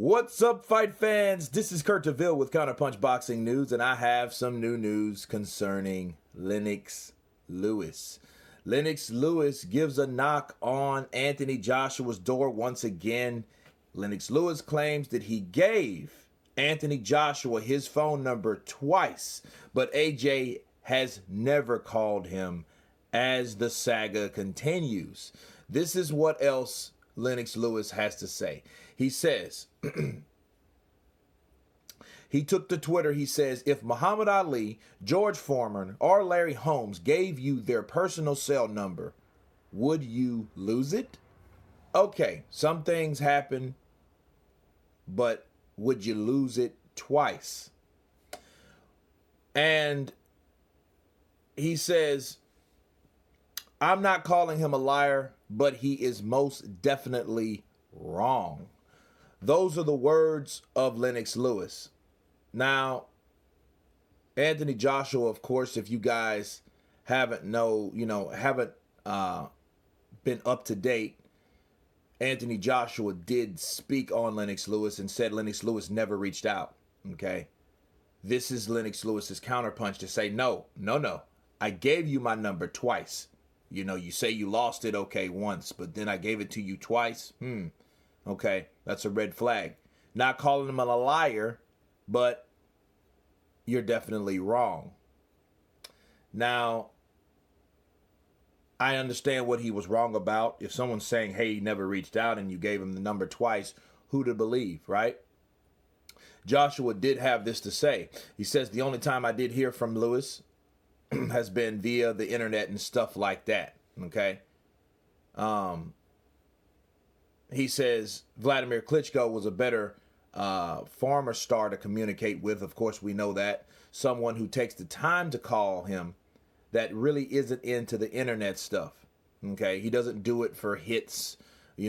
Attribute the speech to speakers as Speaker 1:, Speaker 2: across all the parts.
Speaker 1: What's up, fight fans? This is Kurt DeVille with Counterpunch Boxing News, and I have some new news concerning Lennox Lewis. Lennox Lewis gives a knock on Anthony Joshua's door once again. Lennox Lewis claims that he gave Anthony Joshua his phone number twice, but AJ has never called him as the saga continues. This is what else Lennox Lewis has to say. He says, he took to Twitter, he says, if Muhammad Ali, George Foreman, or Larry Holmes gave you their personal cell number, would you lose it? Okay, some things happen, but would you lose it twice? And he says, I'm not calling him a liar, but he is most definitely wrong. Those are the words of Lennox Lewis. Now, Anthony Joshua, of course, if you guys haven't been up to date, Anthony Joshua did speak on Lennox Lewis and said Lennox Lewis never reached out. Okay. This is Lennox Lewis's counterpunch to say, no. I gave you my number twice. You know, you say you lost it, okay, once, but then I gave it to you twice. Okay, that's a red flag. Not calling him a liar, but you're definitely wrong. Now, I understand what he was wrong about. If someone's saying, hey, he never reached out and you gave him the number twice, who to believe, right? Joshua did have this to say. He says, the only time I did hear from Lewis has been via the internet and stuff like that, okay? He says Vladimir Klitschko was a better former star to communicate with. Of course, we know that. Someone who takes the time to call him that really isn't into the internet stuff, okay? He doesn't do it for hits,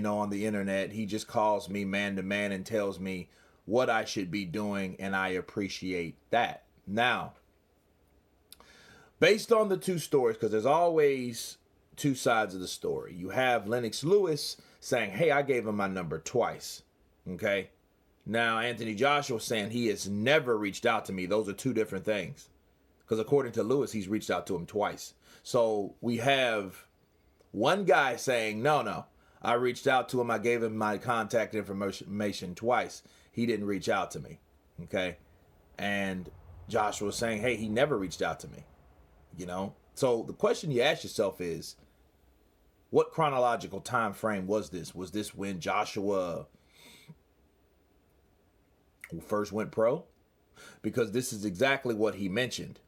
Speaker 1: on the internet. He just calls me man to man and tells me what I should be doing, and I appreciate that. Now, based on the two stories, because there's always two sides of the story. You have Lennox Lewis saying, hey, I gave him my number twice. Okay. Now, Anthony Joshua saying he has never reached out to me. Those are two different things. Because according to Lewis, he's reached out to him twice. So we have one guy saying, no, I reached out to him. I gave him my contact information twice. He didn't reach out to me. Okay. And Joshua saying, hey, he never reached out to me. So the question you ask yourself is, what chronological time frame was this? Was this when Joshua first went pro? Because this is exactly what he mentioned,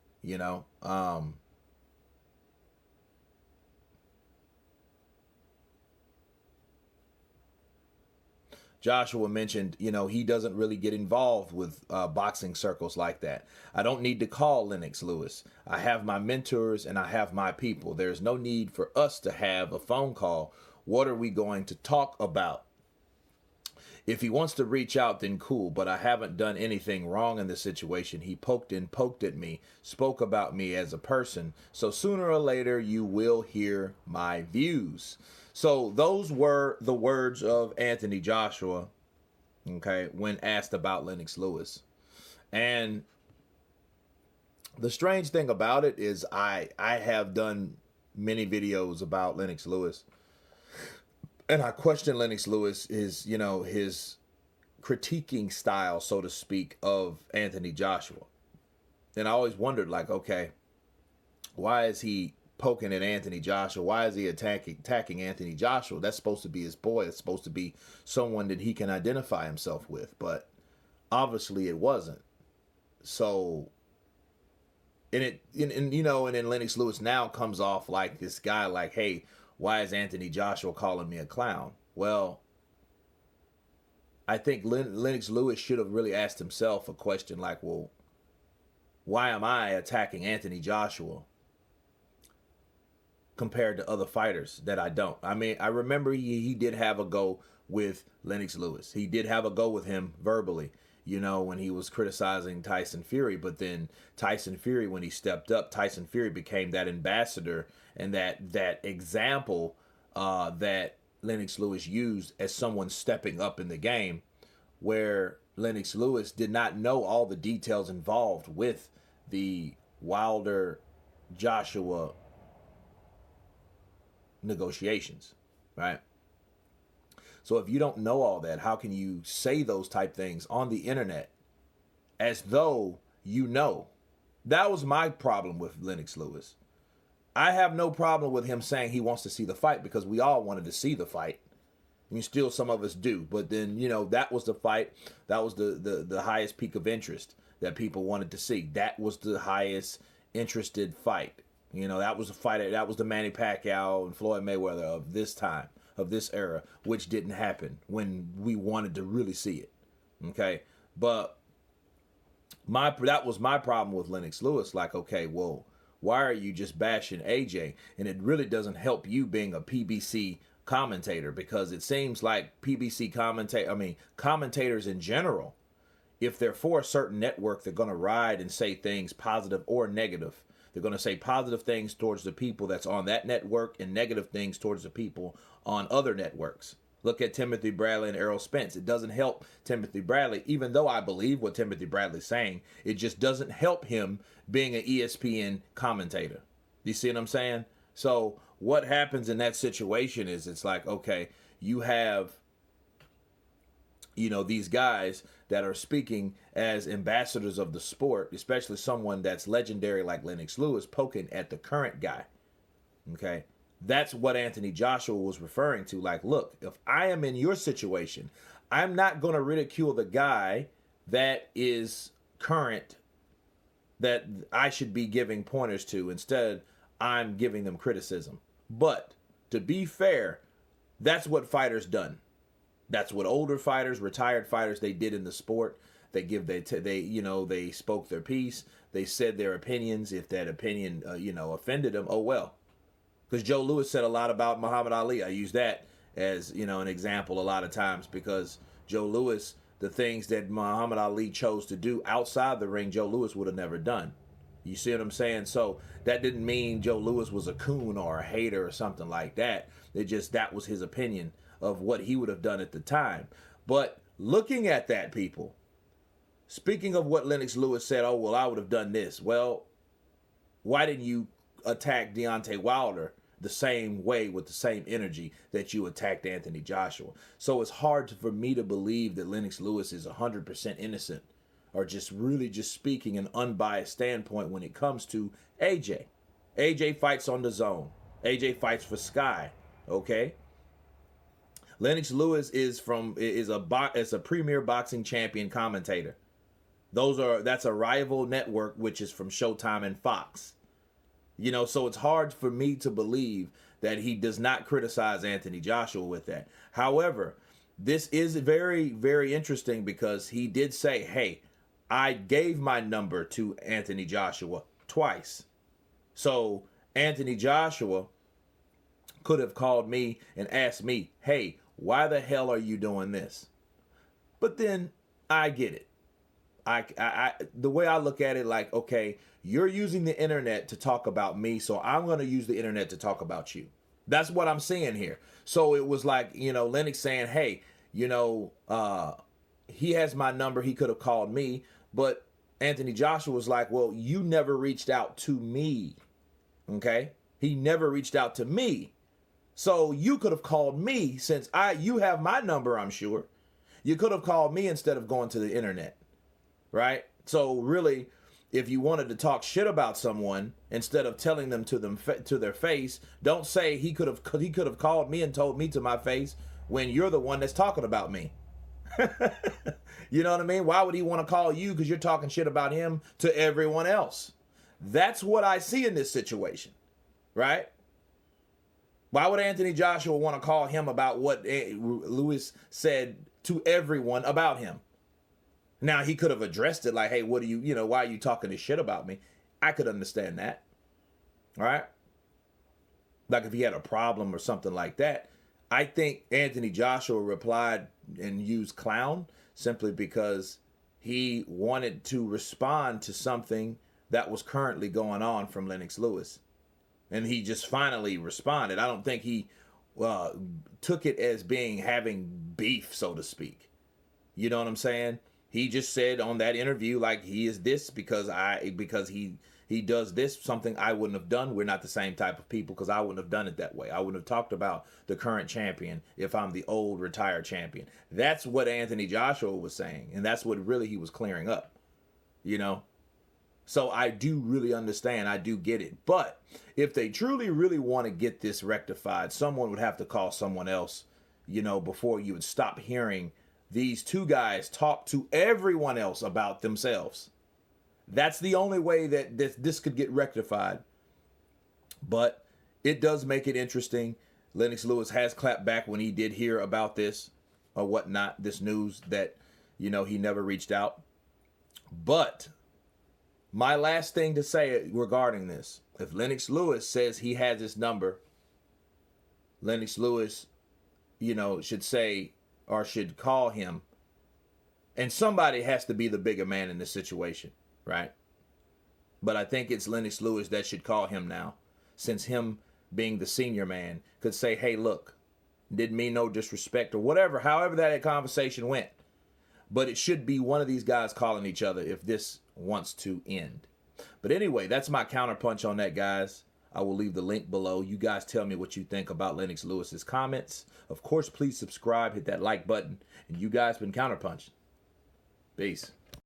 Speaker 1: Joshua mentioned, he doesn't really get involved with boxing circles like that. I don't need to call Lennox Lewis. I have my mentors and I have my people. There's no need for us to have a phone call. What are we going to talk about? If he wants to reach out, then cool, but I haven't done anything wrong in the situation. He poked at me, spoke about me as a person. So sooner or later, you will hear my views. So those were the words of Anthony Joshua, okay, when asked about Lennox Lewis. And the strange thing about it is I have done many videos about Lennox Lewis. And I question Lennox Lewis is, his critiquing style, so to speak, of Anthony Joshua. And I always wondered, okay, why is he poking at Anthony Joshua? Why is he attacking Anthony Joshua? That's supposed to be his boy. It's supposed to be someone that he can identify himself with. But obviously it wasn't. So, and then Lennox Lewis now comes off like this guy, like, hey, why is Anthony Joshua calling me a clown? Well, I think Lennox Lewis should have really asked himself a question like, well, why am I attacking Anthony Joshua compared to other fighters that I don't? I mean, I remember he did have a go with Lennox Lewis. He did have a go with him verbally, when he was criticizing Tyson Fury. But then Tyson Fury, when he stepped up, Tyson Fury became that ambassador and that example that Lennox Lewis used as someone stepping up in the game where Lennox Lewis did not know all the details involved with the Wilder Joshua negotiations, right? So if you don't know all that, how can you say those type things on the internet as though you know? That was my problem with Lennox Lewis. I have no problem with him saying he wants to see the fight because we all wanted to see the fight. I mean, still some of us do. But then, that was the fight. That was the highest peak of interest that people wanted to see. That was the highest interested fight. That was the fight. That was the Manny Pacquiao and Floyd Mayweather of this time, of this era, which didn't happen when we wanted to really see it. Okay? But that was my problem with Lennox Lewis. Like, okay, well, why are you just bashing AJ? And it really doesn't help you being a PBC commentator, because it seems like commentators in general, if they're for a certain network, they're going to ride and say things positive or negative. They're going to say positive things towards the people that's on that network and negative things towards the people on other networks. Look at Timothy Bradley and Errol Spence. It doesn't help Timothy Bradley, even though I believe what Timothy Bradley's saying. It just doesn't help him being an ESPN commentator. You see what I'm saying? So what happens in that situation is it's like, okay, you have, these guys that are speaking as ambassadors of the sport, especially someone that's legendary like Lennox Lewis, poking at the current guy. Okay? That's what Anthony Joshua was referring to. Like, look, if I am in your situation, I'm not going to ridicule the guy that is current, that I should be giving pointers to. Instead, I'm giving them criticism. But to be fair, that's what fighters done. That's what older fighters, retired fighters, they did in the sport. They spoke their piece. They said their opinions. If that opinion, offended them, oh well. Because Joe Louis said a lot about Muhammad Ali. I use that as, an example a lot of times, because Joe Louis, the things that Muhammad Ali chose to do outside the ring, Joe Louis would have never done. You see what I'm saying? So that didn't mean Joe Louis was a coon or a hater or something like that. That was his opinion of what he would have done at the time. But looking at that, people, speaking of what Lennox Lewis said, oh, well, I would have done this. Well, why didn't you attack Deontay Wilder the same way with the same energy that you attacked Anthony Joshua? So it's hard for me to believe that Lennox Lewis is 100% innocent, or just really just speaking an unbiased standpoint when it comes to AJ. AJ fights on the zone. AJ fights for Sky. Okay? Lennox Lewis is a premier boxing champion commentator. That's a rival network, which is from Showtime and Fox. So it's hard for me to believe that he does not criticize Anthony Joshua with that. However, this is very, very interesting, because he did say, hey, I gave my number to Anthony Joshua twice. So Anthony Joshua could have called me and asked me, hey, why the hell are you doing this? But then I get it. The way I look at it, like, okay, you're using the internet to talk about me, so I'm going to use the internet to talk about you. That's what I'm seeing here. So it was like, Lennox saying, hey, he has my number. He could have called me. But Anthony Joshua was like, well, you never reached out to me. Okay? He never reached out to me. So you could have called me, since you have my number, I'm sure. You could have called me instead of going to the internet. Right? So really, if you wanted to talk shit about someone, instead of telling them to their face, don't say he could have called me and told me to my face when you're the one that's talking about me. You know what I mean? Why would he want to call you because you're talking shit about him to everyone else? That's what I see in this situation, right? Why would Anthony Joshua want to call him about what Lewis said to everyone about him? Now, he could have addressed it like, hey, what do why are you talking this shit about me? I could understand that. All right? Like if he had a problem or something like that. I think Anthony Joshua replied and used clown simply because he wanted to respond to something that was currently going on from Lennox Lewis. And he just finally responded. I don't think he took it as having beef, so to speak. You know what I'm saying? He just said on that interview, like, he is this because he does this, something I wouldn't have done. We're not the same type of people because I wouldn't have done it that way. I wouldn't have talked about the current champion if I'm the old retired champion. That's what Anthony Joshua was saying, and that's what really he was clearing up, you know? So I do really understand. I do get it. But if they truly, really want to get this rectified, someone would have to call someone else, you know, before you would stop hearing these two guys talk to everyone else about themselves. That's the only way that this could get rectified. But it does make it interesting. Lennox Lewis has clapped back when he did hear about this or whatnot, this news that, you know, he never reached out. But my last thing to say regarding this, if Lennox Lewis says he has this number, Lennox Lewis, you know, should say or should call him. And somebody has to be the bigger man in this situation, right? But I think it's Lennox Lewis that should call him now, since him being the senior man could say, hey, look, didn't mean no disrespect or whatever, however that conversation went. But it should be one of these guys calling each other if this wants to end. But anyway, that's my counterpunch on that, guys. I will leave the link below. You guys tell me what you think about Lennox Lewis's comments. Of course, please subscribe, hit that like button. And you guys been counterpunched. Peace.